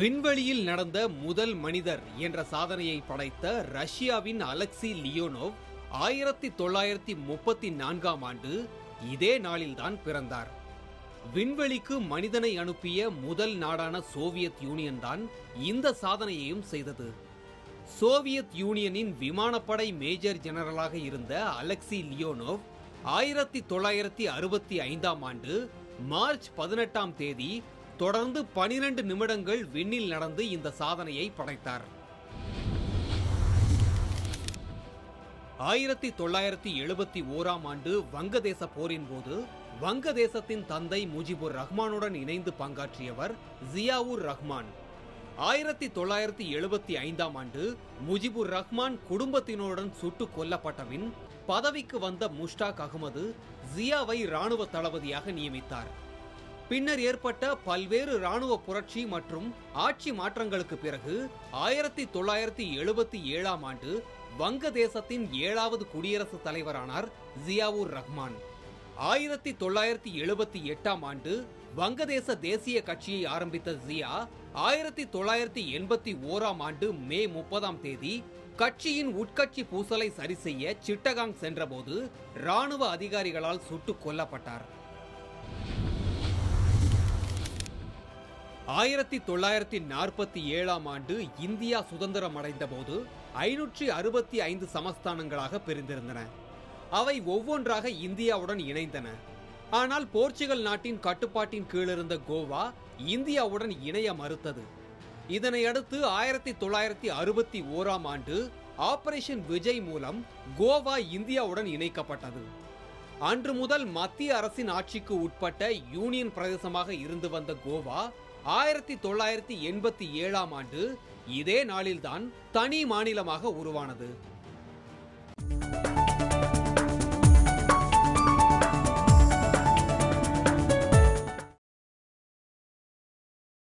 விண்வெளியில் நடந்த முதல் மனிதர் என்ற சாதனையை படைத்த ரஷ்யாவின் அலெக்சி லியோனோவ் 1934ஆம் ஆண்டு இதே நாளில்தான் பிறந்தார். விண்வெளிக்கு மனிதனை அனுப்பிய முதல் நாடான சோவியத் யூனியன் தான் இந்த சாதனையையும் செய்தது. சோவியத் யூனியனின் விமானப்படை மேஜர் ஜெனரலாக இருந்த அலெக்சி லியோனோவ் 1965ஆம் ஆண்டு மார்ச் 18ஆம் தேதி தொடர்ந்து 12 நிமிடங்கள் விண்ணில் நடந்து இந்த சாதனையை படைத்தார். 1971ஆம் ஆண்டு வங்கதேச போரின் போது வங்கதேசத்தின் தந்தை முஜிபுர் ரஹ்மானுடன் இணைந்து பங்காற்றியவர் ஜியாவுர் ரஹ்மான். 1975ஆம் ஆண்டு முஜிபுர் ரஹ்மான் குடும்பத்தினருடன் சுட்டுக் கொல்லப்பட்டபின் பதவிக்கு வந்த முஷ்டாக் அகமது ஜியாவை ராணுவ தளபதியாக நியமித்தார். பின்னர் ஏற்பட்ட பல்வேறு ராணுவ புரட்சி மற்றும் ஆட்சி மாற்றங்களுக்கு பிறகு 1977ஆம் ஆண்டு வங்கதேசத்தின் 7வது குடியரசுத் தலைவரானார் ஜியாவுர் ரஹ்மான். 1978ஆம் ஆண்டு வங்கதேச தேசிய கட்சியை ஆரம்பித்த ஜியா 1981ஆம் ஆண்டு மே 30ஆம் தேதி கட்சியின் உட்கட்சி பூசலை சரி செய்ய சிட்டகாங் சென்றபோது ராணுவ அதிகாரிகளால் சுட்டுக் கொல்லப்பட்டார். 1947ஆம் ஆண்டு இந்தியா சுதந்திரம் அடைந்த போது 565 சமஸ்தானங்களாக பிரிந்திருந்தன. அவை ஒவ்வொன்றாக இந்தியாவுடன் இணைந்தன. ஆனால் போர்ச்சுகல் நாட்டின் கட்டுப்பாட்டின் கீழிருந்த கோவா இந்தியாவுடன் இணைய மறுத்தது. இதனையடுத்து 1961ஆம் ஆண்டு ஆபரேஷன் விஜய் மூலம் கோவா இந்தியாவுடன் இணைக்கப்பட்டது. அன்று முதல் மத்திய அரசின் ஆட்சிக்கு உட்பட்ட யூனியன் பிரதேசமாக இருந்து வந்த கோவா 1987ஆம் ஆண்டு இதே நாளில்தான் தனி மாநிலமாக உருவானது.